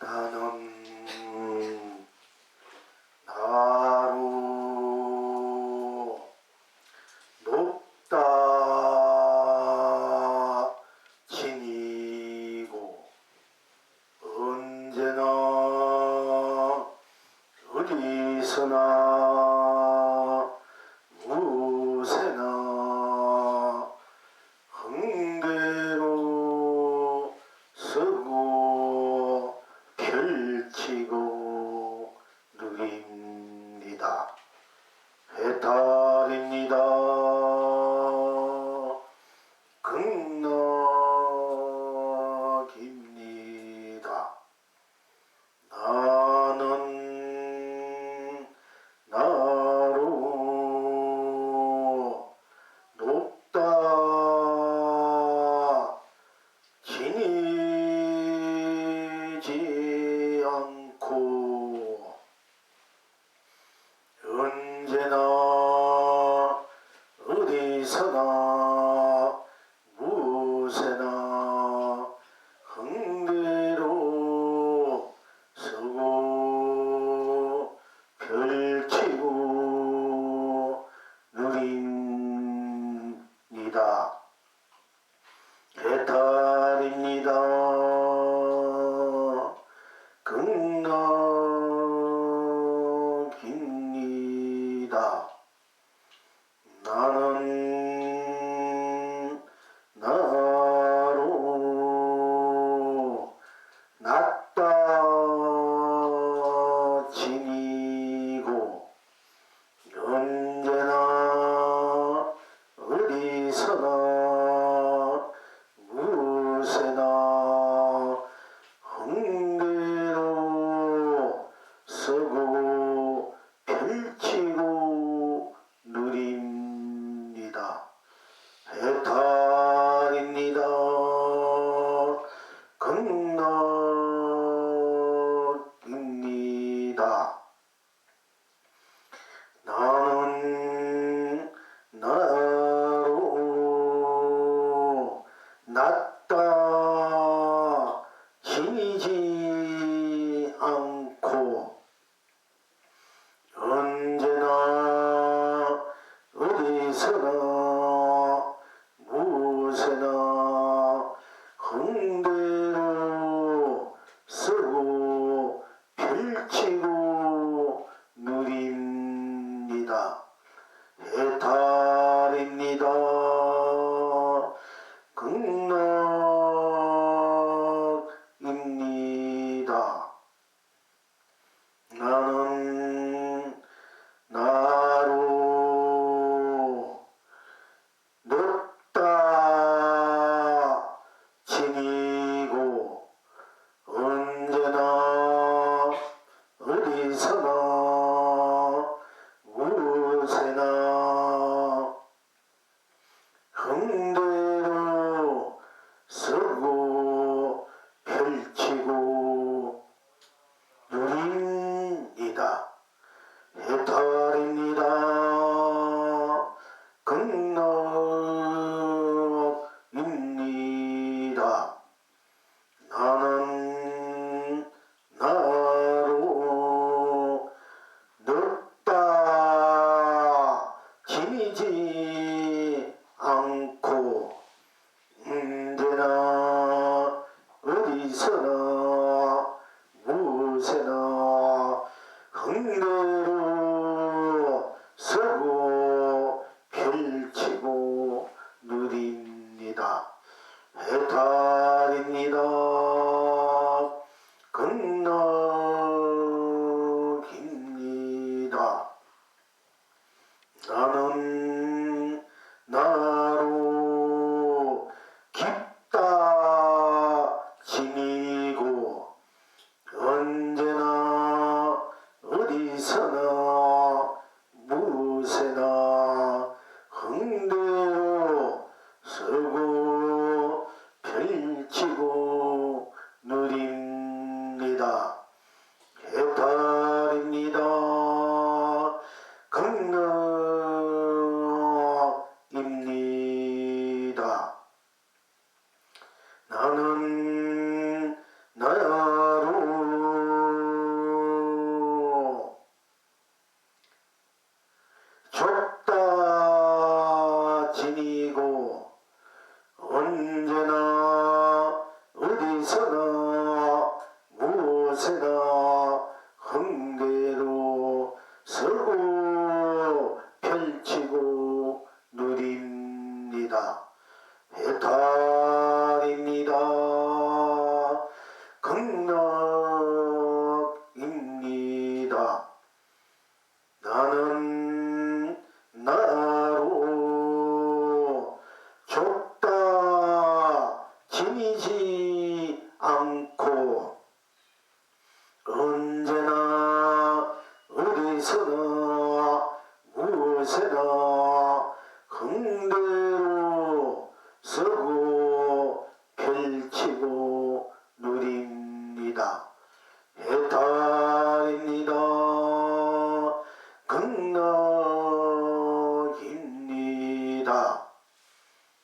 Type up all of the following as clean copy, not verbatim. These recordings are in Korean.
나는 나로 높다 지니고 언제나 어디서나 무엇에나 흥대로 서고 펼치고 누립니다. 해탈입니다. 극락입니다. 나는 나로 높다 지니지 않고 언제나 어디서나 무엇에나 흥대로 서고 펼치고 누립니다. 해탈입니다. 극락입니다. 나는 나로 낮다 지니고 언제나 어디서나 무엇에나 흥대로 서고 펼치고 누립니다. 해탈입니다. 극락입니다. 나는 나로 낮다 지니지 않고 언제나 어디서나 무엇에나 흥대로 서고 펼치고 누립니다. 해탈입니다. 극락입니다. 나는 나로 높다 지니고 언제나 어디서나 무엇에나 흥대로 서고 펼치고 누립니다. 해탈입니다. 극락입니다. 나는 나로 높다 지니지 않고 언제나 어디서나 무엇에나 흥대로 서고 펼치고 누립니다. 해탈입니다. 극락입니다. 나는 나로 깊다 지니고 언제나 어디서나 무엇에나 흥대로 서고 펼치고 누립니다. 해탈입니다. 극락입니다. 나는 나로 무엇에나 흥대로 서고 펼치고 누립니다. 해탈입니다. 극락입니다. 나는 나로 좁다 지니지 않고 언제나 어디서나 무엇에나 흥대로 서고 펼치고 누립니다. 해탈입니다. 극락입니다.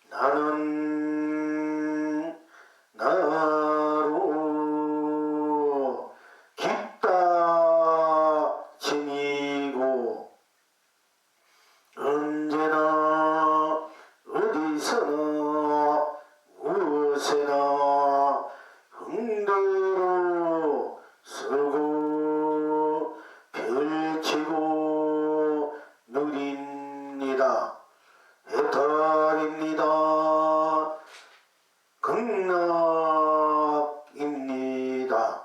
나는 나로 깊다 지니고 언제나 어디서나 무엇에나 흥대로 서고 펼치고 누립니다. 해탈입니다. 극락입니다.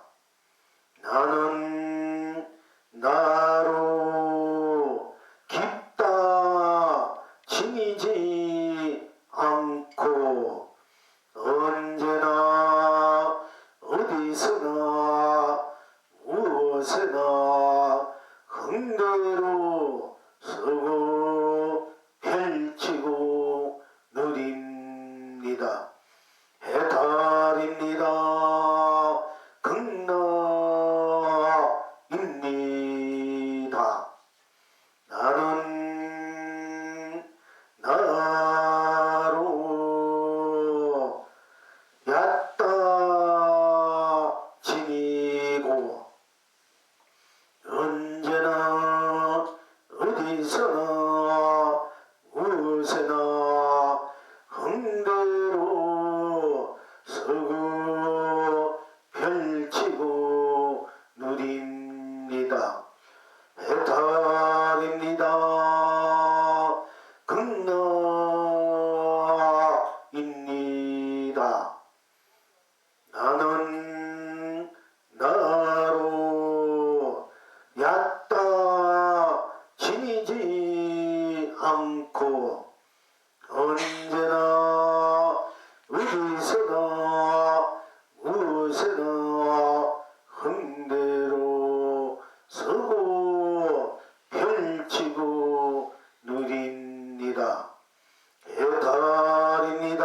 나는 나로 깊다 지니지 않고 언제나 어디서나 무엇에나 흥대로 서고 펼치고 누립니다. 해탈입니다. 극락입니다. 나는 나로 얕다 지니고 언제나 어디서나 무엇에나 흥대로 서고 펼치고 누립니다. 해탈입니다. 극락입니다. 나는 나로 얕다 지니지 않고 언제나 어디서나 무엇에나 흥대로 서고 펼치고 누립니다. 해탈입니다.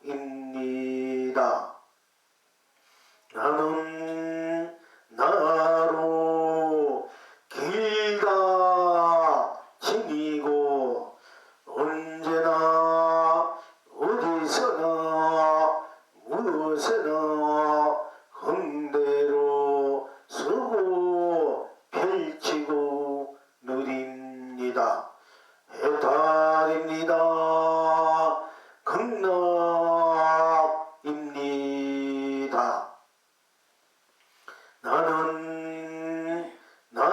극락입니다. 나는 나로 길다 지니고 언제나 어디서나 무엇에나 흥대로 서고 펼치고 누립니다. 해탈입니다. 극락입니다. 나는 나로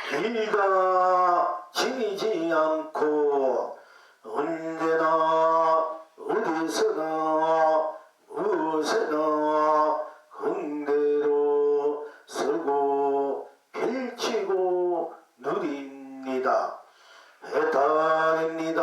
길다 지니지 않고 언제나 어디서나 무엇에나 흥대로 서고 펼치고 누립니다. 해탈입니다.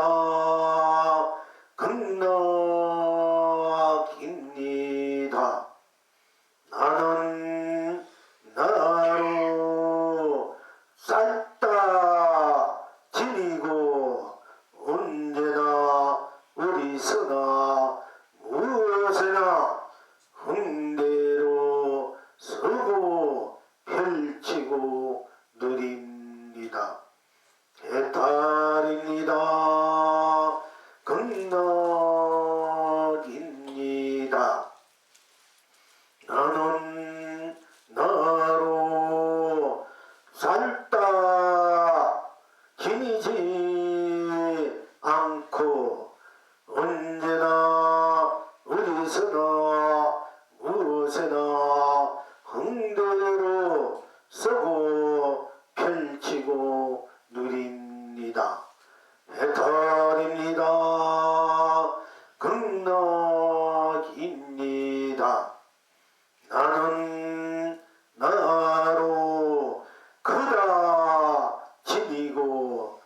않고 언제나 어디서나 무엇에나 흥대로 서고 펼치고 누립니다. 해탈입니다. 극락입니다. 나는 나로 크다 지니고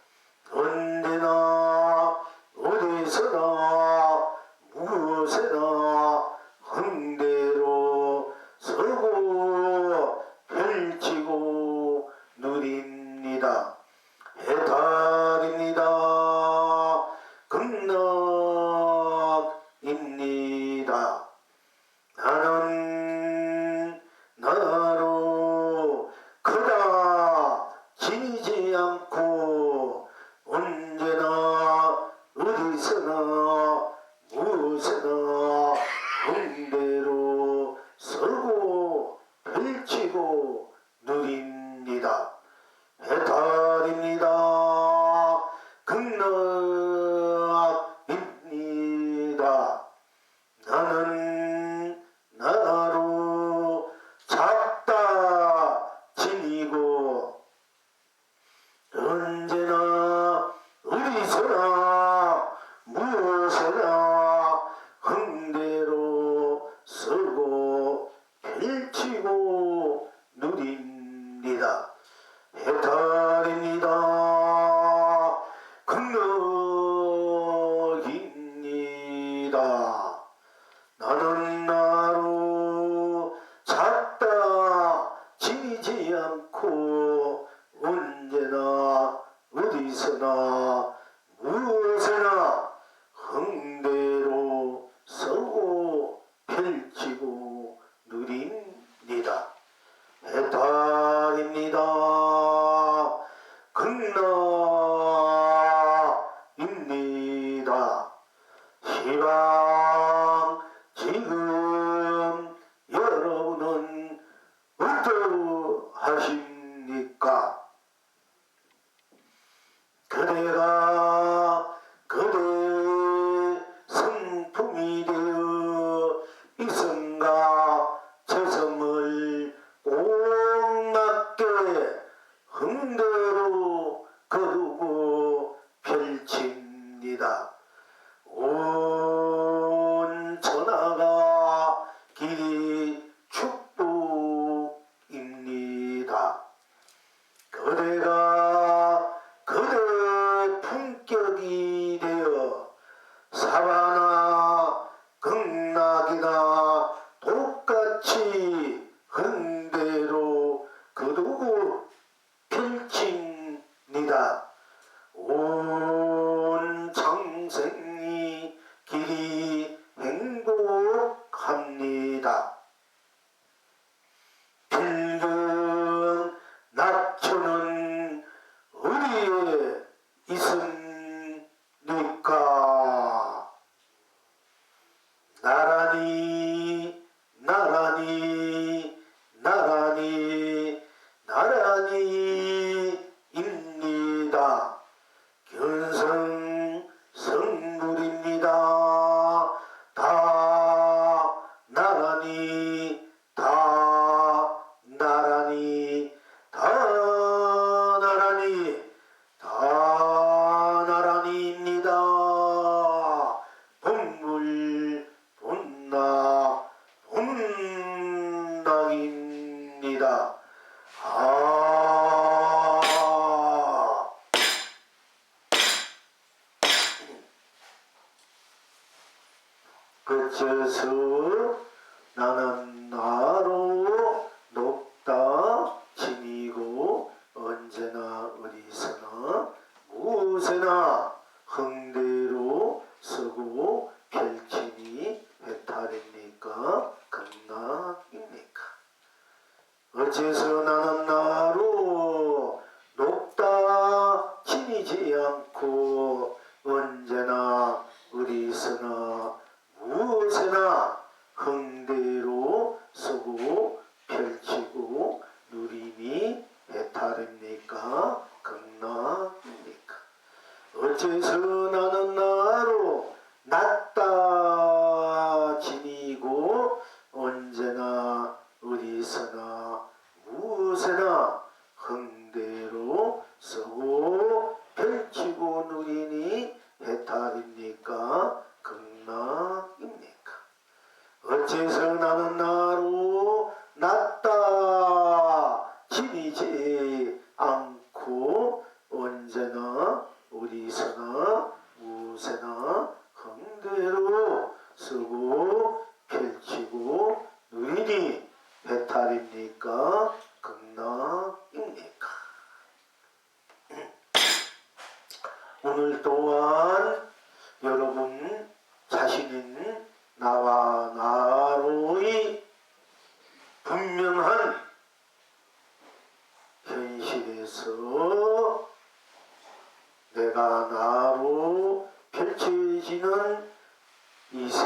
언제나 어디서나 무엇에나 흥대로 서고 펼치고 누립니다. 해탈입니다. 극락입니다. 나는 나로 크다 지니지 않고 언제나 어디서나 무엇에나 흥대로 서고 펼치고 누립니다. 해탈입니다. 극락입니다. 나는 나로 작다 지니고 언제나 어디서나 무엇에나 흥대로 서고 펼치고 누립니다. 해탈입니다. 극락입니다. 나는 나로 작다 지니지 않고 언제나 어디서나 무엇에나 흥대로 서고 펼치고 누립니다. 해탈입니다. 극락입니다. 시방 지금 여러분은 어떠하십니까? 그대가 그대의 성품이 되어 이성과 저성을 꽁맞게 흥대로 거두고 펼칩니다. 온 천하가 길이 축복입니다. 그대가 그대의 품격이 되어 사바나 극락이나 똑같이 흥대로 거두고 펼칩니다. 온 창생이 길이 행복합니다. 필경 낙천은 어디에 있습니까? 나란히 나란히 나란히 나란히입니다. 견성 성불입니다. 다 나란히 다 나란히 다 나란히 다 나란히입니다. 본물 본나 본당입니다. 그쳐서 나는 나로 높다 지니고 언제나 어디서나 무엇에나 흥대로 서고 펼치니 해탈입니까? 극락입니까? 어째서 나는 나로 높다 지니지 않고 언제나 어디서나 무엇에나 흥대로 서고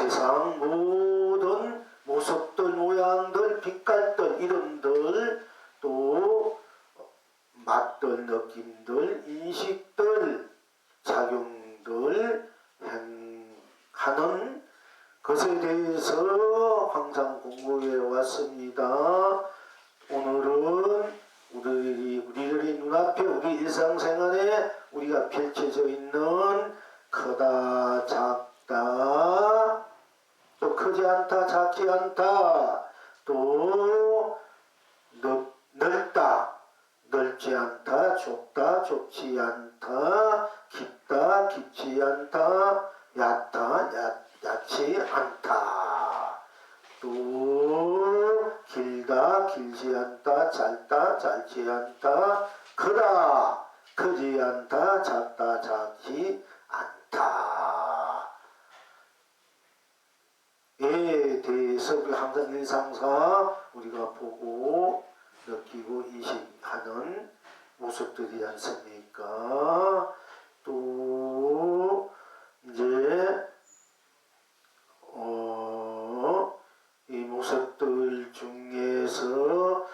세상 모든 모습들, 모양들, 빛깔들, 이름들, 또 맛들, 느낌들, 인식들, 작용들, 행하는 것에 대해서 항상 공부해 왔습니다. 오늘은 우리들의 눈앞에 우리 일상생활에 우리가 펼쳐져 있는 크다, 작다, 또 크지 않다, 작지 않다, 또 넓다, 넓지 않다, 좁다, 좁지 않다, 깊다, 깊지 않다, 얕다, 얕지 않다, 또 길다, 길지 않다, 짧다, 짧지 않다, 크다, 크지 않다, 작다, 작지 않다. 에 대해서 우리 항상 일상사 우리가 보고 느끼고 인식하는 모습들이지 않습니까? 또 이제 이 모습들 중에서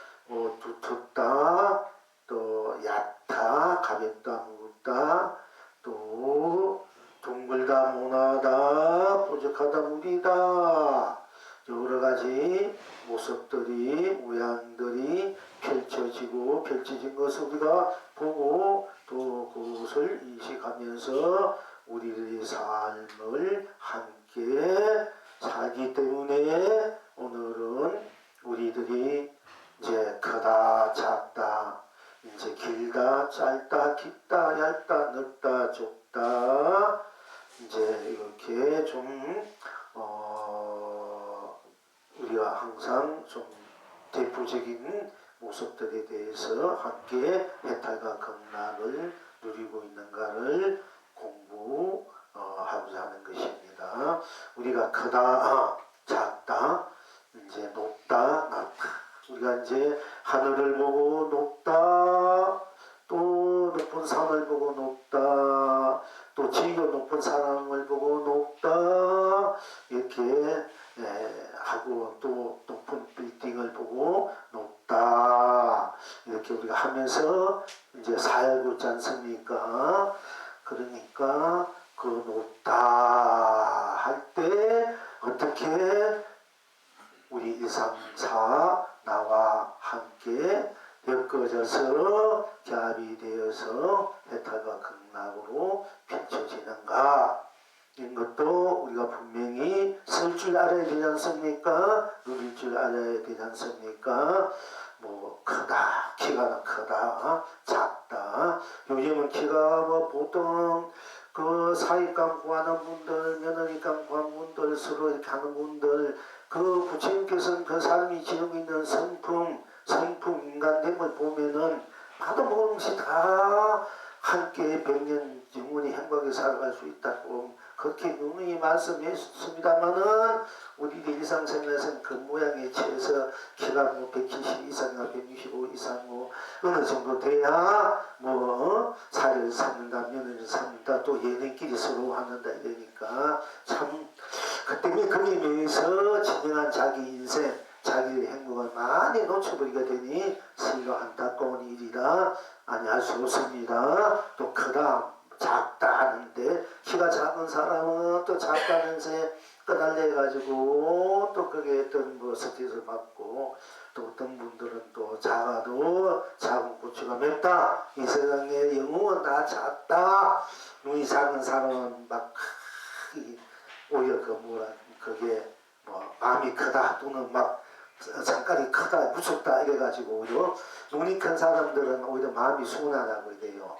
두텁다, 또 얕다, 가볍다, 무겁다, 또 둥글다, 모나다, 뾰족하다, 무리다, 여러 가지 모습들이, 모양들이 펼쳐진 것을 우리가 보고 또 그것을 인식하면서 우리의 삶을 함께 살기 때문에 오늘은 우리들이 이제 크다, 작다, 이제 길다, 짧다, 깊다, 얇다, 넓다, 좁다, 이제 이렇게 좀 우리가 항상 좀 대표적인 모습들에 대해서 함께 해탈과 극락을 누리고 있는가를 공부하고자 하는 것입니다. 우리가 크다, 작다, 이제 높다, 낮다. 우리가 이제 하늘을 보고 높다, 또 높은 산을 보고 높다, 또 지고 높은 사람을 보고 높다, 이렇게 하고 또 높은 빌딩을 보고 높다, 이렇게 우리가 하면서 이제 살고 있지 않습니까? 그러니까 그 높다 할 때 어떻게 우리 일상사 나와 함께 엮어져서 결합이 되어서 해탈과 극락으로 펼쳐지는가, 이런 것도 우리가 분명히 쓸 줄 알아야 되지 않습니까? 누릴 줄 알아야 되지 않습니까? 뭐 크다, 키가 크다, 작다. 요즘은 키가 뭐 보통 그 사익감 구하는 분들, 며느리감 구하는 분들, 서로 이렇게 하는 분들, 그 부처님께서는 그 사람이 지니고 있는 성품 인간됨을 보면은 받아먹은 것이 다 함께 백년 영원히 행복하게 살아갈 수 있다고 그렇게 누누이 말씀했습니다마는 우리들 일상생활에서는 그 모양에 취해서 키가 뭐 170 이상이나 165 이상 뭐 어느 정도 돼야 뭐 사회를 삼는다, 며느리를 삼는다, 또 얘네끼리 서로 하는다 이러니까 참 그때문에 거기에 의해서 진정한 자기 인생, 자기의 행복을 많이 놓쳐버리게 되니 스스로 안타까운 일이라 아니할 수 없습니다. 또 크다, 작다 하는데 키가 작은 사람은 또 작다면서 떠날려가지고 또 그게 어떤 뭐 스트레스 받고, 또 어떤 분들은 또 작아도 작은 고추가 맵다, 이 세상에 영웅은 다 작다, 눈이 작은 사람은 막 오히려 그게 뭐 마음이 크다 또는 막 상깔이 크다, 무섭다 이래가지고 오히려 눈이 큰 사람들은 오히려 마음이 순하다고 이래요.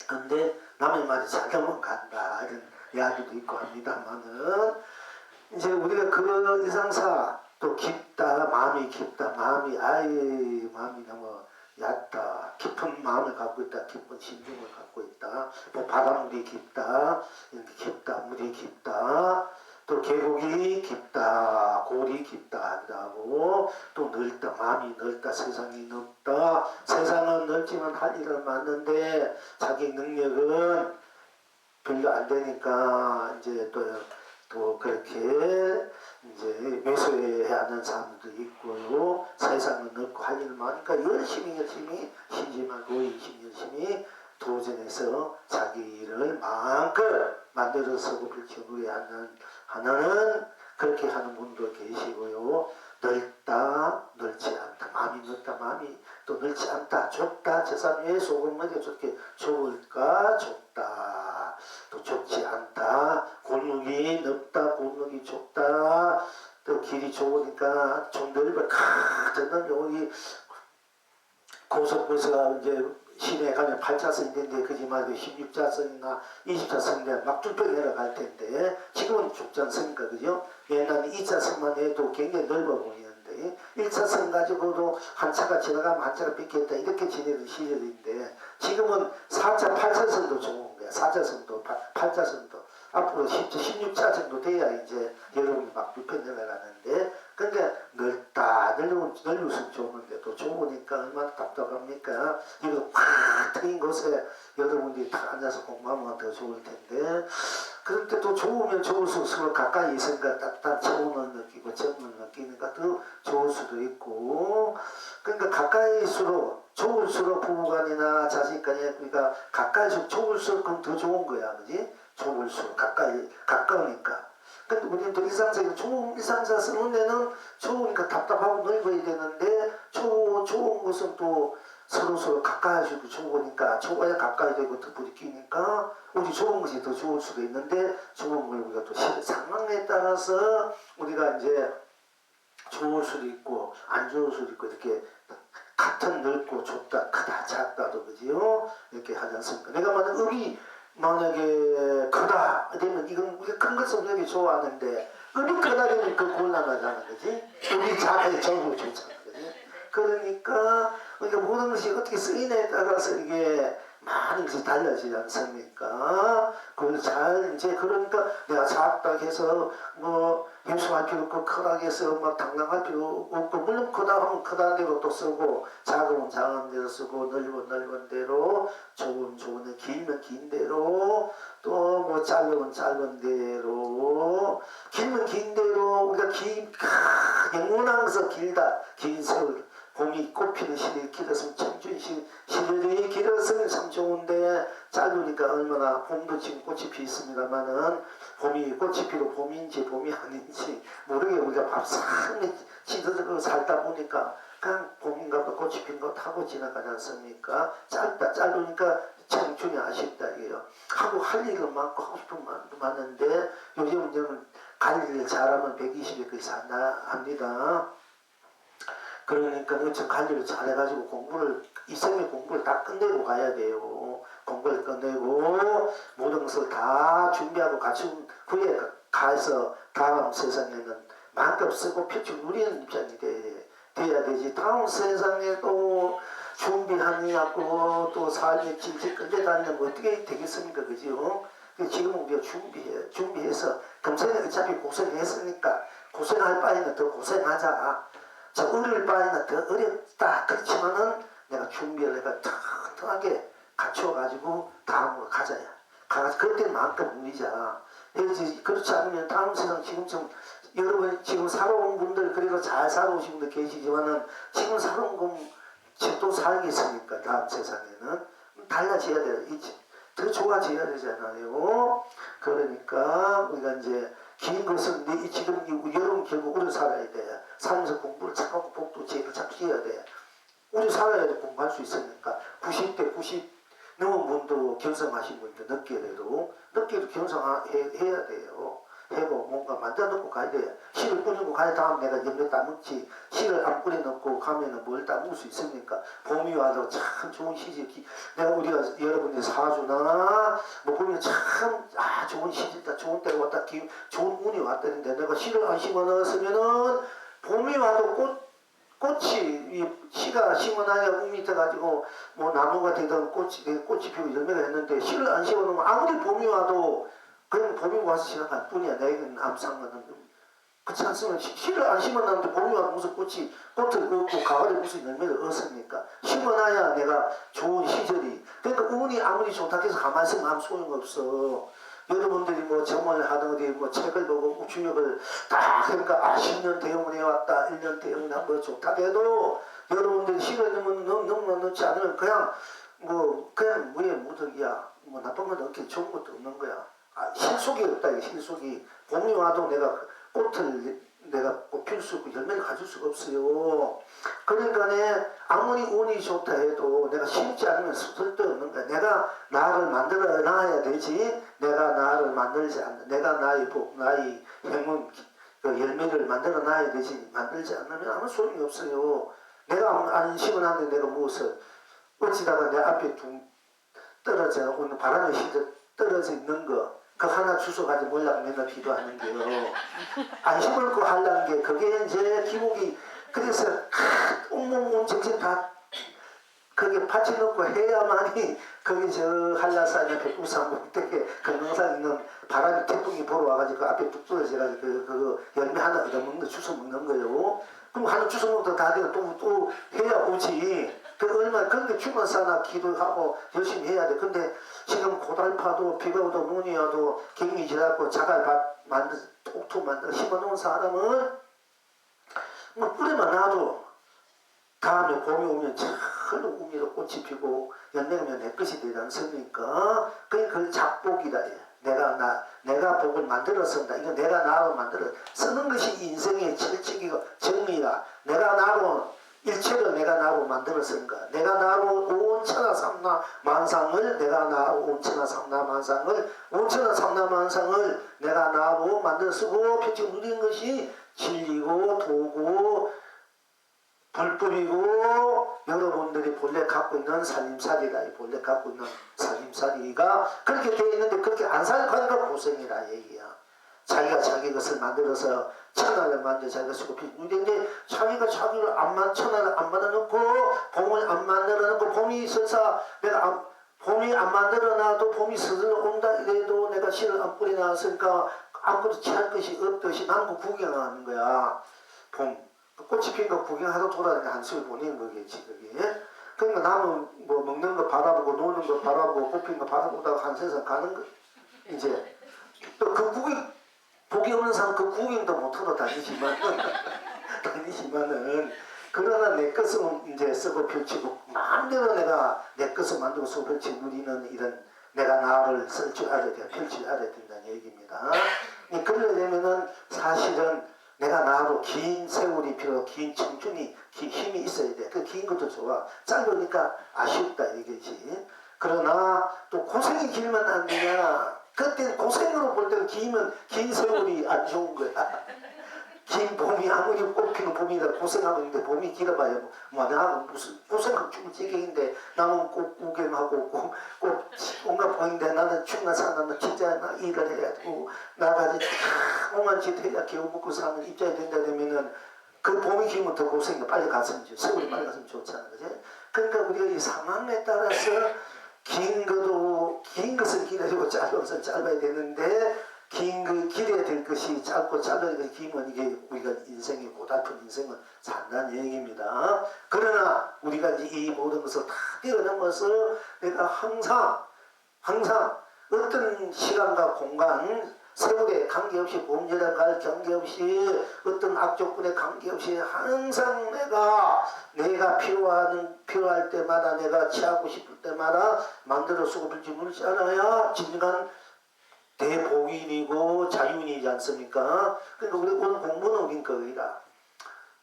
근데 남의 말이 잘 넘어간다 이런 이야기도 있고 합니다만은, 이제 우리가 그 일상사 또 깊다, 마음이 깊다, 마음이 너무 얕다, 깊은 마음을 갖고 있다, 깊은 심중을 갖고 있다, 뭐 바닷물이 깊다, 이렇게 깊다, 물이 깊다, 또 계곡이 깊다, 골이 깊다 하고, 또 넓다, 마음이 넓다, 세상이 넓다. 세상은 넓지만 할 일은 많는데 자기 능력은 별로 안 되니까 이제 또 또 그렇게 이제 외소해야 하는 사람들도 있고요. 세상은 넓고 할 일 많으니까 열심히 신심하고 이심 열심히 도전해서 자기 일을 마음껏 만들어서 불켜누려야 하는 그렇게 하는 분도 계시고요. 넓다 넓지 않다, 마음이 넓다 마음이 또 넓지 않다, 좁다 저 사람 왜 소금머리가 저렇게 좁을까, 좁다 또 좁지 않다, 골목이 넓다 골목이 좁다, 또 길이 좁으니까 좀 넓어 저는 여기 고속버스가 이제 시내에 가면 8차선이 되는데 그지만 16차선이나 20차선인데 막 뚫려 내려갈 텐데 지금은 좁지 않습니까, 그죠? 옛날에 2차선만 해도 굉장히 넓어 보이는데 1차선 가지고도 한 차가 지나가면 한 차가 뺏겼다 이렇게 지내는 시절인데 지금은 4차 8차선도 좋은 거야. 4차선도 8차선도 앞으로 16차 정도 돼야 이제 여러분이 막 불편 내려가는데, 그러니까 넓다 넓을수록 좋은데 또 좁으니까 얼마나 답답합니까? 이거 꽉 트인 곳에 여러분들이 다 앉아서 공부하면 더 좋을 텐데, 그런데 또 좋으면 좋을수록 서로 가까이 있으니까 따뜻한 체온을 느끼고 정을 느끼니까 더 좋을 수도 있고, 그러니까 가까이일수록 좋을수록 부부간이나 자식간에 그러니까 가까이일수록 좋을수록 그럼 더 좋은 거야, 그지? 좁을수록 가까우니까. 근데 우리는 또 일상생활 좋은 일상생활 쓰는 데는 좋으니까 답답하고 넓어야 되는데 좋은 것은 또 서로 가까이지고 좋으니까 좁아야 가까이 되고 더 부딪히니까 우리 좋은 것이 더 좋을 수도 있는데 좋은 걸 우리가 또 상황에 따라서 우리가 이제 좋을 수도 있고 안 좋을 수도 있고 이렇게 같은 넓고 좁다 크다 작다도 그지요? 이렇게 하지 않습니까? 내가 만약에 크다 되면 이건 우리가 큰 것은 되게 좋아하는데 음이 크다 되면 그 곤란하잖아, 그지? 음이 작아야 정도 좋잖아, 그지? 그러니까 우리가 모든 것이 어떻게 쓰이냐에 따라서 이게 많은 것이 달라지지 않습니까? 그걸 잘 이제 그러니까 내가 작다 해서 뭐 힘수할 필요 없고 크다 해서 막 당당할 필요 없고, 물론 크다 하면 크다는 대로 또 쓰고 작으면 작은 대로 쓰고 넓은 대로 좋은 데 길면 긴 대로 또 뭐 짧으면 짧은 대로 길면 긴 대로 우리가 영원한 것은 길다 긴 세월 봄이 꽃피는 시절이 길었으면 청춘 시절이 길었으면 참 좋은데 짧으니까 얼마나 봄도 지금 꽃이 피었습니다마는 봄이 꽃이 피고 봄인지 봄이 아닌지 모르게 우리가 밥상에 찌들고 살다 보니까 그냥 봄인가 봐 꽃이 핀 거 타고 지나가지 않습니까? 짧으니까 청춘이 아쉽다 이게요. 할 일은 많고 하고 싶은 마음도 많은데 요즘은 갈 일을 잘하면 120에까지 산다 합니다. 그러니까 관리를 잘해가지고 이생의 공부를 다 끝내고 가야 돼요. 공부를 끝내고 모든 것을 다 준비하고 갖춘 후에 가서 다음 세상에는 만큼 쓰고 표출 누리는 입장이 돼야 되지. 다음 세상에도 준비하느냐고 또 삶의 질질 끌려다니면 어떻게 되겠습니까, 그죠? 지금은 우리가 준비해서 금생에 어차피 고생했으니까 고생할 바에는 더 고생하자. 저 어릴 바에는 더 어렵다. 그렇지만은 내가 준비를 내가 튼튼하게 갖춰가지고 다음으로 가자야. 그때 마음껏 누리자. 그렇지 않으면 다음 세상 지금처럼 여러분 지금 살아온 분들 그래도 잘 살아오신 분들 계시지만은 지금 살아온 건 또 살겠습니까? 다음 세상에는 달라져야 돼요. 더 좋아져야 되잖아요. 그러니까 우리가 이제 긴 것은 지금 여러분 결국 오래 살아야 돼. 살면서 공부를 잘하고 복도 제를 잡수어야 돼. 오래 살아야지 공부할 수 있으니까 90대 90 넘은 분도 견성하신 분도 늦게라도 견성해야 돼요. 해고 뭔가 만들어 놓고 가야 돼. 씨를 뿌리고 가야 다음 내가 염려 따먹지. 씨를 안 뿌려 놓고 가면은 뭘 따먹을 수 있습니까? 봄이 와도 참 좋은 시절이 우리가 여러분들 사주나 뭐 보면 참 좋은 시절이다. 좋은 때가 왔다. 좋은 운이 왔다는데 내가 씨를 안 심어 넣었으면은 봄이 와도 꽃이 씨가 심어놔야 움이 돼가지고 뭐 나무가 되던 꽃이 피고 열매가 했는데 씨를 안 심어 놓으면 아무리 봄이 와도 그냥 봄이 와서 지나갈 뿐이야. 내게는 아무 상관은. 그렇지 않습니까? 씨를 안 심어놨는데 봄이 와서 무슨 꽃을 얻고 가을에 무슨 열매를 얻습니까? 심어놔야 내가 좋은 시절이. 그러니까 운이 아무리 좋다 해서 가만히 있으면 아무 소용없어. 여러분들이 뭐 뭐 점을 하든 어디 뭐 책을 보고 우주력을 딱 그러니까 10년 대형원에 왔다 1년 대형원 뭐 좋다 해도 여러분들이 싫어지면 너무 넣지 않으면 그냥 뭐 그냥 무에 무덕이야. 뭐 나쁜 건 없게 좋은 것도 없는 거야. 실속이 없다 이게 실속이. 봄이 와도 내가 꽃을 내가 꽃필 수 있고 열매를 가질 수가 없어요. 그러니까 아무리 운이 좋다 해도 내가 심지 않으면 쓸데없는 거야. 내가 나를 만들어 놔야 되지. 내가 나를 만들지 않는 내가 나의 복, 나의 행운 그 열매를 만들어 놔야 되지. 만들지 않으면 아무 소용이 없어요. 내가 안심은 한데 내가 무엇을 어찌다가 내 앞에 둥 떨어져 오는 바람에 휘저 떨어져 있는 거 그 하나 주워가지고 몰라가 맨날 비도하는 게요. 안심을 그 하려는 게 그게 이제 기복이 그래서 온몸 정신 다 거기에 받쳐 놓고 해야만이 거기 저 한라산에 백두산 되게 금강산 있는 바람이 태풍이 불어 와가지고 그 앞에 뚝 떨어져가지고 그 열매 하나 얻어먹는 주워 먹는 거요. 그럼 하나 주워 먹다 다 되고 또 해야 오지. 그 얼마 그런데 죽은 사나 기도하고 열심히 해야 돼. 근데 지금 고달파도 비가 오도 눈이 와도 갱이 지나고 자갈밭 만들 톡톡 만들어 심어놓은 사람은 뭐 뿌리만 놔도 다음에 봄이 오면 철로 우미로 꽃이 피고 연내면 내 것이 되지 않습니까? 그게 작복이다. 내가 복을 만들어 쓴다. 이거 내가 나로 만들어 쓰는 것이 인생의 철칙이고 정의다. 내가 나로 일체를 내가 나로 만들어 쓴 거야. 내가 나로 온천하 삼나 만상을 내가 나로 온천하 삼나 만상을 온천하 삼나 만상을 내가 나로 만들어 쓰고 표칙 누린 것이 진리고 도고 불법이고 여러분들이 본래 갖고 있는 살림살이다. 이 본래 갖고 있는 살림살이가 그렇게 되어 있는데 그렇게 안 살니까 고생이라 얘기야. 자기가 자기 것을 만들어서 천하를 만들어 자기가 쓰고 근데 자기가 자기를 천하를 안 만들어놓고 봄을 안 만들어놓고 봄이 있어서 내가 봄이 안 만들어놔도 봄이 스스로 온다 이래도 내가 씨를 안 뿌려놨으니까 아무것도 취할 것이 없듯이 남고 구경하는 거야. 봄 꽃이 핀 거 구경하러 돌아다니까 한숨을 보내는 거겠지 그게. 그러니까 나는 뭐 먹는 거 바라보고 노는 거 바라보고 꽃 핀 거 바라보다가 한 세상 가는 거 이제 또 그 구경 복이 없는 사람 그 구경도 못하러 다니지만은 그러나 내 것을 이제 쓰고 펼치고 마음대로 내가 내 것을 만들고 쓰고 펼치고 누리는 이런 내가 나를 쓸 줄 알아야 돼. 펼칠 줄 알아야 된다는 얘기입니다. 그러려면은 사실은 내가 나로 긴 세월이 필요하고 긴 청춘이 힘이 있어야 돼. 그 긴 것도 좋아. 짧으니까 아쉽다 이거지. 그러나 또 고생이 길면 안 되냐. 그때 고생으로 볼 때는 긴 세월이 안 좋은 거야. 긴 봄이 아무리 꽃피는 봄이다 고생하고 있는데 봄이 길어봐야 뭐 나하고 무슨 고생하고 죽을 지경인데 나는 꽃 구경하고 꽃 온갖 보이는데 나는 춥나 사나는 진짜 나 일을 해야 되고 나가지 오만 짓 해야 겨우 먹고 사는 입장이 된다 되면은 그 봄이 길면 더 고생이 빨리 갔으면 좋 세월이 빨리 갔으면 좋잖아 그지? 그러니까 우리가 이 상황에 따라서 긴 것은 길어지고 짧은 것은 짧아야 되는데 길어야 될 것이 짧고 짧은 것이 길면 이게 우리가 인생이 고달픈 인생을 산다는 얘기입니다. 그러나 우리가 이제 이 모든 것을 다 뛰어넘어서 내가 항상 어떤 시간과 공간 세월에 관계없이 봄, 여름, 가을 관계없이 어떤 악조건에 관계없이 항상 내가 필요할 때마다 내가 취하고 싶을 때마다 만들어 쓰고 빌지 물지 않아야 진정한 대복인이고 자유인이지 않습니까? 그러니까 우리 오늘 공부는 우린 그거이다.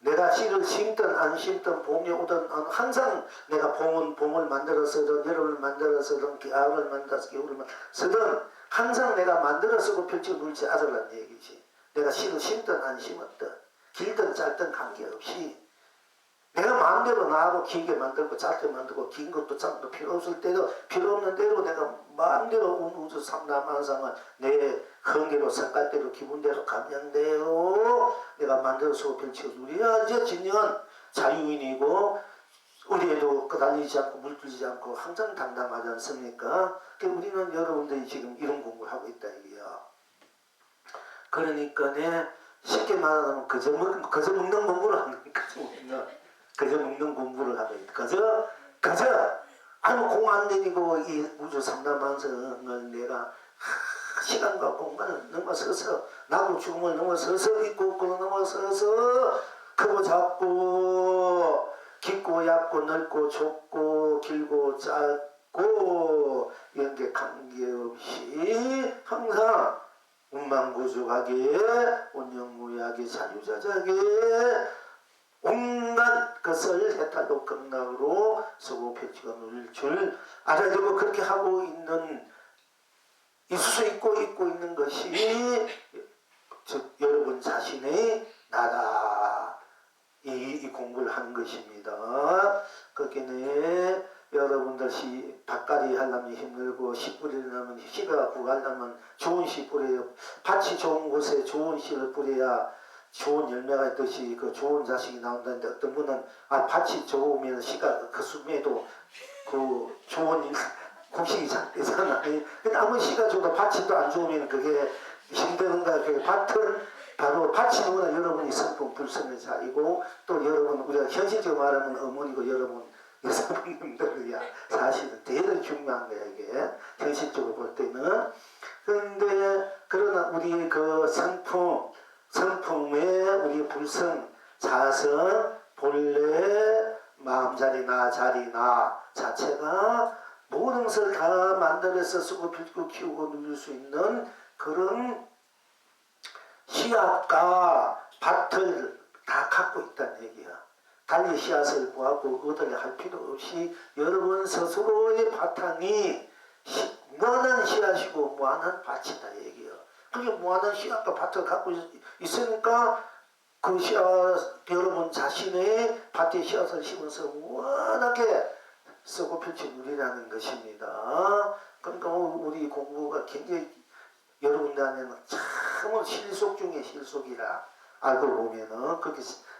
내가 씨를 심든 안 심든 봄이 오든 항상 내가 봄을 만들어서든 여름을 만들어서든 가을을 만들어서 겨울을 만들어서든 항상 내가 만들어서고 펼치고 물지 않으라는 얘기지. 내가 씨를 심든 안 심었든 길든 짧든 관계없이 내가 마음대로 나하고 길게 만들고 짧게 만들고 긴 것도 짧도 필요 없을 때도 필요 없는 대로 내가 마음대로 우주 삼라만상을 내 흥계로 색깔대로 기분대로 감량대로 내가 만들어서 펼치고 누려야지 진정한 자유인이고 우리에도 끄달리지 않고 물들지 않고 항상 당당하지 않습니까? 우리는 여러분들이 지금 이런 공부를 하고 있다 이게요. 그러니까 쉽게 말하면 그저 먹는 공부를 하는 그저 먹는 공부를 하고 있다. 그저 아무 공 안 내리고 이 우주 삼라만상을 내가 시간과 공간을 넘어서서 나고 죽음을 넘어서서 있고 없고를 넘어서서 크고 작고 깊고 얕고 넓고 좁고 길고 짧고 이런 게 관계없이 항상 운만구족하게 온영무야하게 자유자재하게 온갖 것을 해탈로 극락으로 서고 펼치고 누릴 줄 알아야 되고 그렇게 하고 있는 있을 수 있고 있는 것이 여러분 자신의 나다. 이 공부를 하는 것입니다. 거기에 여러분들 밭갈이 하려면 힘들고 씨 뿌리려면 씨가 구하려면 좋은 씨 뿌려요. 밭이 좋은 곳에 좋은 씨를 뿌려야 좋은 열매가 있듯이 그 좋은 자식이 나온다는데 어떤 분은 밭이 좋으면 씨가 그 숨에도 그 좋은 곡식이 잘 되잖아. 근데 아무리 씨가 좋아도 밭이 또 안 좋으면 그게 힘드는가. 그게 밭은 바로 밭이 누구나 여러분이 성품 불성의 자리고 또 여러분 우리가 현실적으로 말하면 어머니고 여러분 여성분들이야 사실은 대단히 중요한 거야 이게 현실적으로 볼 때는. 그런데 그러나 우리 그 성품의 우리 불성 자성 본래 마음자리나 자리나 자체가 모든 것을 다 만들어서 쓰고 빌고 키우고 누릴 수 있는 그런 씨앗과 밭을 다 갖고 있다는 얘기야. 달리 씨앗을 구하고 얻으려 할 필요 없이 여러분 스스로의 바탕이 무한한 씨앗이고 무한한 밭이다 얘기야. 그게 무한한 씨앗과 밭을 갖고 있으니까 그 씨앗 여러분 자신의 밭에 씨앗을 심어서 무한하게 쓰고 펼쳐 누리라는 것입니다. 그러니까 우리 공부가 굉장히 여러분들한테는 참으로 실속 중에 실속이라 알고 보면은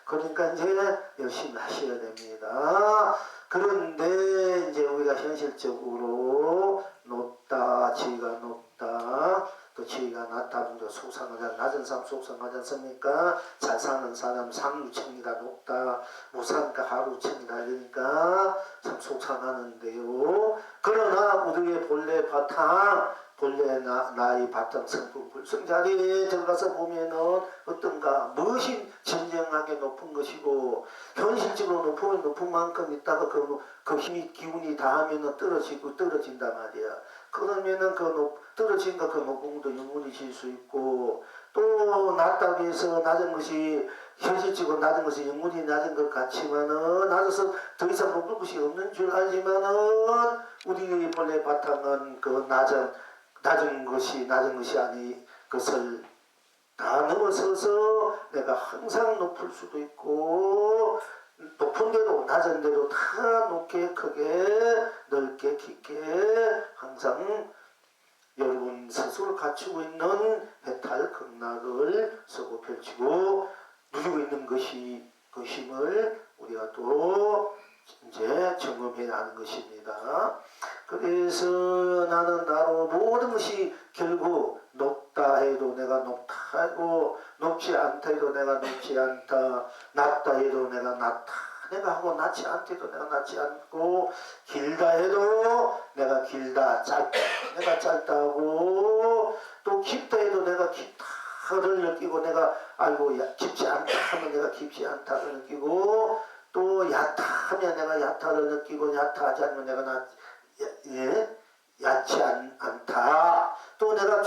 그러니까 이제 열심히 하셔야 됩니다. 그런데 이제 우리가 현실적으로 높다, 지위가 높다, 또 지위가 낮다, 속상하자, 낮은 사람 속상하지 않습니까? 잘 사는 사람 상류층이다, 높다, 무상가 하루층이다, 그러니까 참 속상하는데요. 그러나 우리의 본래 바탕, 본래 나의 바탕 성품 불성자리에 들어가서 보면은 어떤가 무엇이 진정하게 높은 것이고 현실적으로 높으면 높은 만큼 있다가 그 힘이 기운이 다하면은 떨어진단 말이야. 그러면은 떨어진 그 높은 것도 영원히 질 수 있고 또 낮다고 해서 낮은 것이 현실적으로 낮은 것이 영원히 낮은 것 같지만은 낮아서 더 이상 높은 것이 없는 줄 알지만은 우리의 본래 바탕은 그 낮은 것이 아니 것을 다 넘어서서 내가 항상 높을 수도 있고 높은 대로 낮은 대로 다 높게 크게 넓게 깊게 항상 여러분 스스로 갖추고 있는 해탈 극락을 서고 펼치고 누리고 있는 것임을 우리가 또 이제 경험해야 하는 것입니다. 그래서 나는 나로 모든 것이 결국 높다 해도 내가 높다 하고 높지 않다 해도 내가 높지 않다, 낮다 해도 내가 낮다 내가 하고 낮지 않다 해도 내가 낮지 않고 길다 해도 내가 길다, 짧다 내가 짧다 하고 또 깊다 해도 내가 깊다를 느끼고 내가 깊지 않다 하면 내가 깊지 않다를 느끼고 또 얕다 하면 내가 얕다를 느끼고 얕다하지 않으면 내가 얕지 않다. 또 내가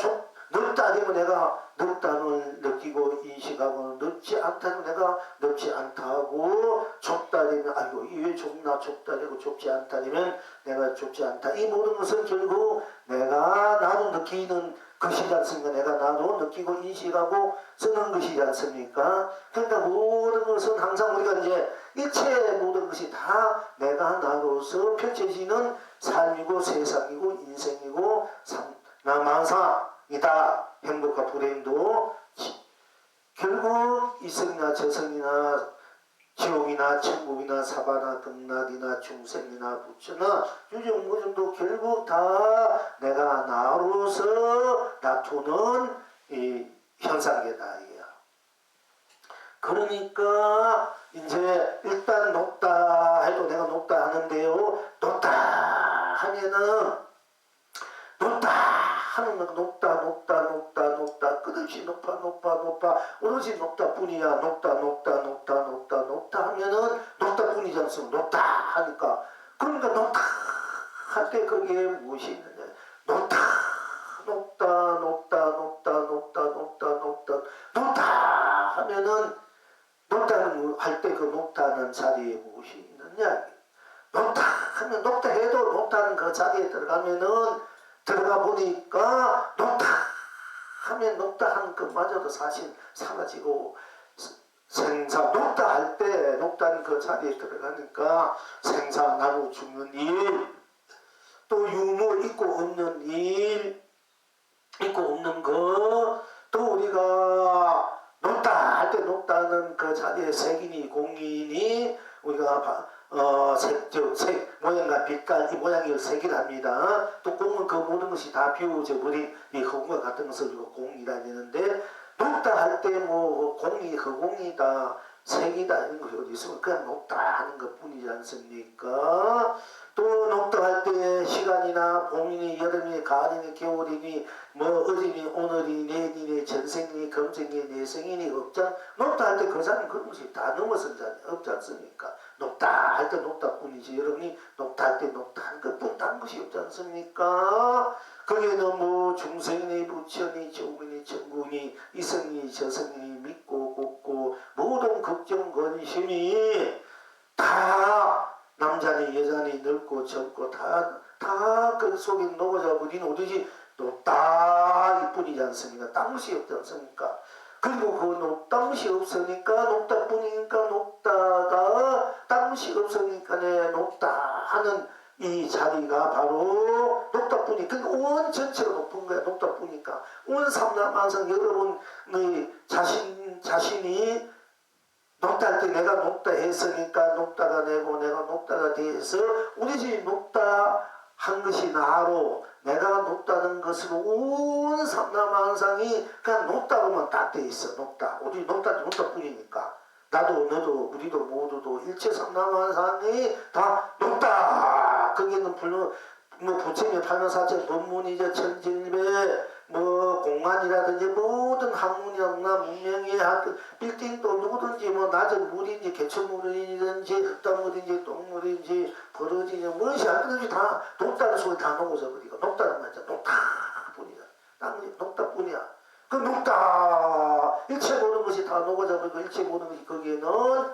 넓다 되면 내가 넓다를 느끼고 인식하고 넓지 않다 되면 내가 넓지 않다 하고 좁다 되면 이왜 좁다 되고 좁지 않다 되면 내가 좁지 않다. 이 모든 것은 결국 내가 나도 느끼는 것이지 않습니까? 내가 나도 느끼고 인식하고 쓰는 것이지 않습니까? 그러니까 모든 것은 항상 우리가 이제 일체 모든 것이 다 내가 나로서 펼쳐지는 삶이고 세상이고 인생이고 만상이다. 행복과 불행도 결국 이성이나 저성이나 지옥이나 천국이나 사바나 극락이나 중생이나 부처나 유정무정도 결국 다 내가 나로서 다투는 이 현상이다. 그러니까 이제 일단 높다 해도 내가 높다 하는데요. 높다 하면은 높다 하는 거 높다 높다 높다 높다 끝없이 높아 높아 높아 오로지 높다뿐이야 높다 높다 높다 높다 높다 하면은 높다뿐이지 않습니까? 높다 하니까 그러니까 높다 할 때 거기에 무엇이 있느냐 높다 높다 높다 높다 높다 높다 높다 높다 하면은 높다는 할 때 그 높다는 자리에 무엇이 있느냐 높다 하면 높다 해도 높다는 그 자리에 들어가면은 들어가 보니까 높다 하면 높다 하는 것마저도 사실 사라지고 생사 높다 할 때 높다는 그 자리에 들어가니까 생사나고 죽는 일 또 유무 있고 없는 일 있고 없는 거 또 우리가 높다 할 때 높다는 그 자리에 색이니 공이니 우리가 모양과 빛깔 이 모양이 색이랍니다. 또 공은 그 모든 것이 다 비워져 버린 이 흑과 같은 것을 우리가 공이라 하는데 높다 할 때 뭐 공이 흑공이다 색이다 이런 것이 어디 있으면 그냥 높다 하는 것 뿐이지 않습니까? 또 높다 할 때 시간이나 봄이니 여름이니 가을이니 겨울이니 뭐 어린이 오늘이 내일이니 전생이니 금생이니 내생이니 없잖아. 높다 할 때 그 사람 그런 것이 다 넘어선 자리 없지 않습니까? 높다 할 때 높다 뿐이지 여러분이 높다 할 때 높다 한 것뿐 다른 것이 없지 않습니까? 거기에는 뭐 중생이니 부처니 조문이 천군이 이성이 저성이 믿고 곱고 모든 걱정 근심이 다 남자니 여자니 늙고 젊고 다 그 속에 녹아져 버린 오로지 높다 이뿐이지 않습니까? 딴 것이 없지 않습니까? 그리고 그 높다 것이 없으니까 높다 뿐이니까 높다가 딴 것이 없으니까 높다 하는 이 자리가 바로 높다 뿐이 그러니까 온 전체가 높은 거야. 높다 뿐이니까 온 삼라만상 여러분의 자신이 높다 할 때 내가 높다 했으니까 높다가 되고 내가 높다가 돼서 우리 집이 높다 한 것이 나로 내가 높다는 것으로 온 삼라만상이 그냥 높다고만 딱 돼 있어. 높다. 우리 높다 뿐이니까 나도 너도 우리도 모두도 일체 삼라만상이 다 높다. 거기는 물론 뭐 부처님의 팔만사체 법문이죠. 천진배 뭐 공간이라든지 모든 학문이나 문명이 빌딩도 누구든지 뭐 낮은 물인지 개천물이든지 흙탕물인지 똥물인지 버러지인지 무엇이 하든지 다 높다는 소리 다 녹아서 버리고 높다는 말이야. 높다 뿐이야. 높다 뿐이야. 그 높다 일체 모든 것이 다 녹아져 버리고 일체 모든 것이 거기에는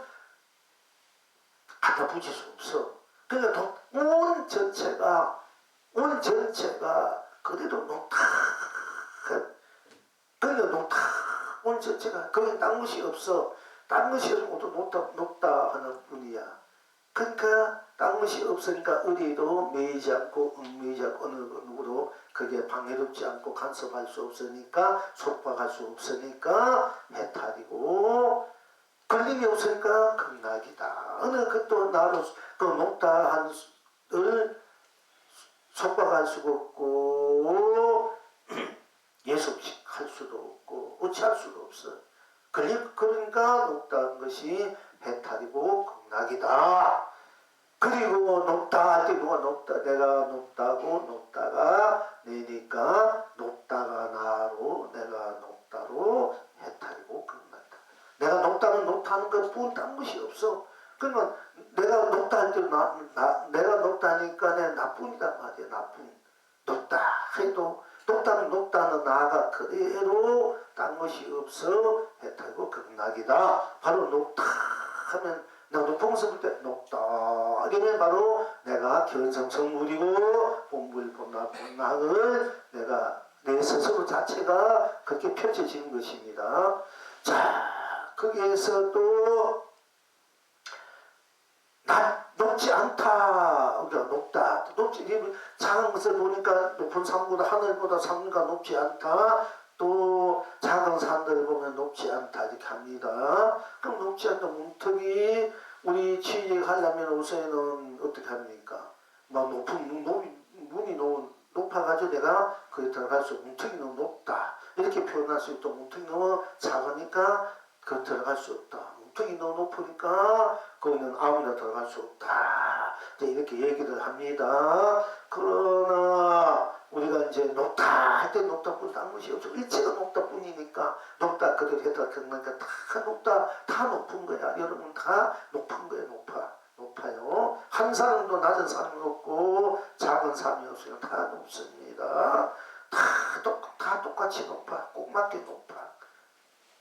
갖다 붙일 수 없어. 그러니까 온 전체가 그래도 높다. 그러니까 높다. 온 전체가 거기 딴 것이 없어. 딴 것이 없으면 높다 하는 뿐이야. 그러니까 딴 것이 없으니까 어디에도 매이지 않고 얽매이지 않고 어느 누구도 그게 방해롭지 않고 간섭할 수 없으니까 속박할 수 없으니까 해탈이고 걸림이 없으니까 극락이다. 어느 것도 나로 그 높다 한을 속박할 수가 없고 예속할 수도 없고 어찌할 수도 없어. 그러니까 높다는 것이 해탈이고 극락이다. 그리고 높다 할 때 뭐가 높다 내가 높다고 높다가 내니까 높다가 나로 내가 높다로 해탈이고 극락이다. 내가 높다는 높다는 것뿐 딴 것이 없어. 그러면 내가 높다 할 때 내가 높다 하니까 내 나뿐이란 말이야. 나뿐. 높다 해도 높다는 나가 그대로 딴 것이 없어 해탈이고 극락이다. 바로 높다 하면 내가 높은 것을 볼 때 높다 이러면 바로 내가 견성성물이고 본불본납본락을 내가 내 스스로 자체가 그렇게 펼쳐지는 것입니다. 자 거기에서 또 높지 않다. 우리가 높다. 작은 것을 보니까 높은 산보다 하늘보다 산가 높지 않다. 또 작은 산들을 보면 높지 않다. 이렇게 합니다. 그럼 높지 않다. 문턱이 우리 취직하려면 우선은 어떻게 합니까? 막 높은 문이 높아가지고 내가 거기 들어갈 수 문턱이 너무 높다. 이렇게 표현할 수 있고 문턱이 너무 작으니까 그 들어갈 수 없다. 문턱이 너무 높으니까 거기는 아무나 들어갈 수 없다. 이렇게 얘기를 합니다. 그러나 우리가 이제 높다 할 때 높다뿐 아무 것이 없어. 일체가 높다뿐이니까 높다 그대로 해다 겪으니까 다 높다, 다 높은 거야. 여러분 다 높은 거야. 높아요. 한 사람도 낮은 사람이 없고 작은 사람이 없어요. 다 높습니다. 다 똑같이 높아. 꼭 맞게 높아.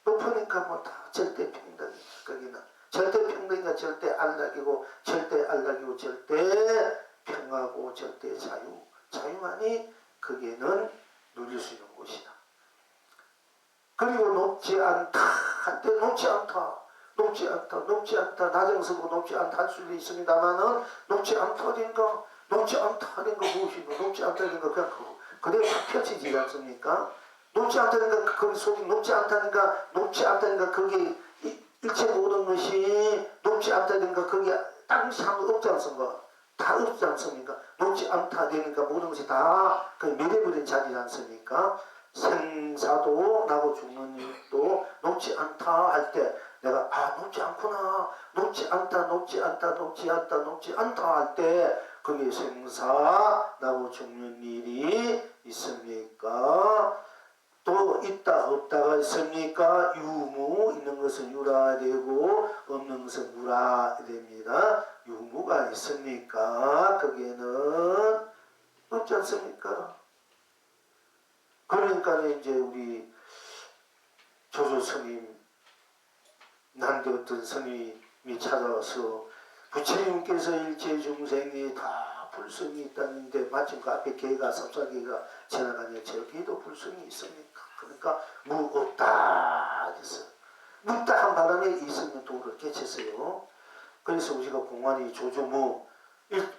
높으니까 뭐 다 절대 평등. 거기는 절대 평등이가 절대 안락이고 절대 안락이고 절대 평화고 절대 자유만이 거기에는 누릴 수 있는 곳이다. 그리고 높지 않다 한때 높지 않다 나정스고 높지 않다 할 수도 있습니다만은 높지 않다니까 무엇이고 높지 않다니까 그냥 그대로 펴지지 않습니까? 높지 않다니까 거기 속이 높지 않다니까 거기 일체 모든 것이 높지 않다니까 거기 땅시 한도 없지 않습니까? 다 없지 않습니까? 높지 않다 되니까 모든 것이 다 그 멸해버린 자리지 않습니까? 생사도 나고 죽는 일도 높지 않다 할 때 내가 높지 않구나 높지 않다 할 때 거기에 생사 나고 죽는 일이 있습니까? 또 있다 없다가 있습니까? 유무 있는 것은 유라되고 없는 것은 무라됩니다. 유무가 있습니까? 거기에는 없지 않습니까? 그러니까 이제 우리 조조 스님 난데 어떤 스님이 찾아와서 부처님께서 일체 중생이 다 불성이 있다는데 마침 그 앞에 개가 삽사개가 지나가니 저기도 불성이 있습니까? 그러니까 무 없다 그랬어요. 묻다 한 바람에 있으면 도를 깨쳤어요. 그래서 우리가 공안이 조조무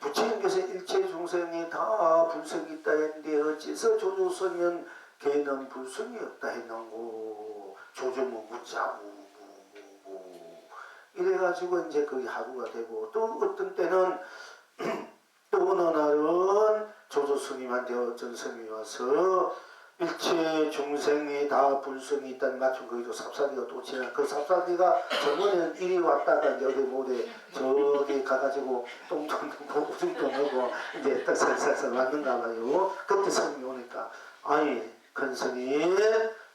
부처님께서 일체 중생이 다 불성이 있다 했는데 어째서 조조서면 걔는 불성이 없다 했는고 조조무 묻자무 이래가지고 이제 거기 하루가 되고 또 어떤 때는 또 어느 날은 조조 스님한테 어떤 스님이 와서 일체 중생이 다 불성이 있다는 마침 거기도 삽사리가 또 지나 그 삽사리가 저번에는 이리 왔다가 이제 어디 모래 저기 가가지고 똥똥 오줌도 넣고 이제 딱 살살살 왔는가 봐요. 그때 스님이 오니까 아니 큰 스님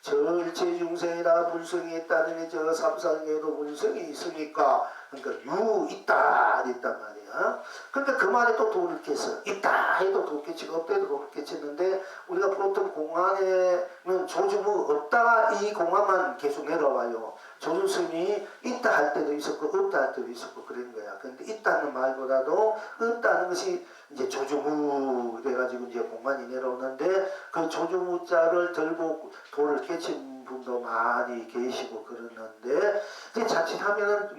저 일체 중생이 다 불성이 있다더니 저 삽사리에도 불성이 있으니까 그러니까 있다 말이야. 근데 그 말에 또 도를 깼어. 있다 해도 도를 깨치고 없다 해도 도를 깨쳤는데 우리가 보통 공안에는 조주무 없다 이 공안만 계속 내려와요. 조주스님이 있다 할 때도 있었고 없다 할 때도 있었고 그런 거야. 근데 있다는 말보다도 없다는 것이 이제 조주무 그래가지고 이제 공안이 내려오는데 그 조주무자를 들고 도를 깨친 분도 많이 계시고 그러는데 자칫하면은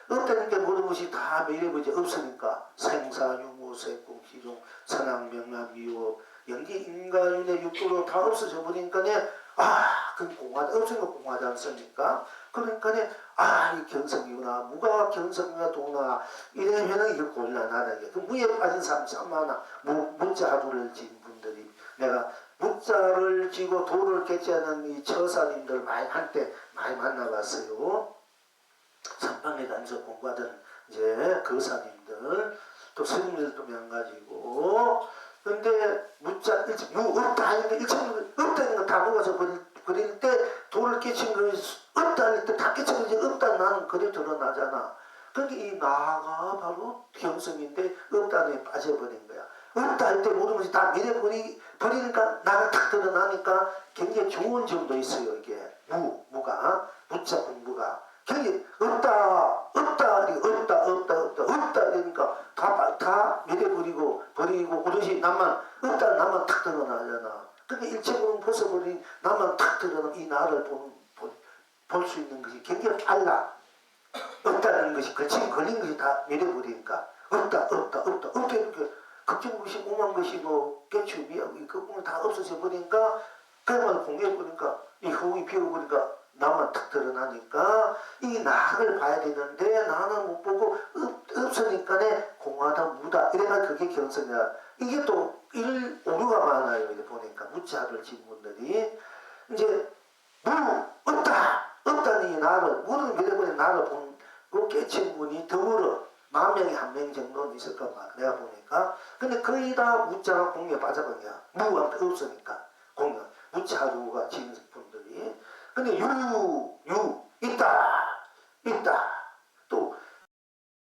없다는 게 모든 것이 다 매일이지 없으니까 생사유무 색공 희종 선악 명암 미워 연기 인간의 육도로 다 없어져 버리니까 그 공화다 없으니까 공화지 않습니까? 그러니까 이 견성이구나 무가 견성이나 도나 이러면은 이거 곤란하다 그 무에 빠진 사람 참 많아 무자루를 진 분들이 내가 무자를 쥐고 도를 깨치하는 이 처사님들 한때 많이 만나봤어요. 선방에 다니면서 공부하던 이제 거사님들 또 스님들도 명가지고 근데 무자 없다 하니까 일체는 없다는 거 다 먹어서 버릴 때 도를 깨친 거 없다 할 때 다 깨친 거지 없다 나는 그래 드러나잖아. 그러니까 이 나가 바로 경성인데 없다에 빠져버린 거야. 없다 할 때 모든 것이 다 버리니까 나가 탁 드러나니까 굉장히 좋은 점도 있어요. 이게 무가 무자 공부가 굉장히 없다 그러니까 다 버리고 그것이 나만 탁 드러나잖아. 그러니까 일체적으로 벗어버린 나만 탁 드러나면 이 나를 볼 수 있는 것이 굉장히 빨라. 없다는 것이 거친 걸린 것이 다 밀어버리니까 없다 이렇게 걱정 것이 오만 것이고 깨치움이 그 부분 다 없어져 버리니까 그야말로 공개해버리니까 이 허공이 비어버리니까 나만 탁 드러나니까 이 나를 봐야 되는데 나는 못 보고 없으니까 공하다 무다 이래가 그게 견성이야. 이게 또 오류가 많아요. 이렇게 보니까 무자를 진 분들이 이제 없다니 나를 무는 밀어버린 나를 본 그 깨친 분이 드물어 10,000명에 1명 정도는 있을 것만 내가 보니까. 근데 거의 다 무자가 공유에 빠져버린 거야. 무한테 없으니까 공유 무차루가 지은 분들이. 근데 유 있다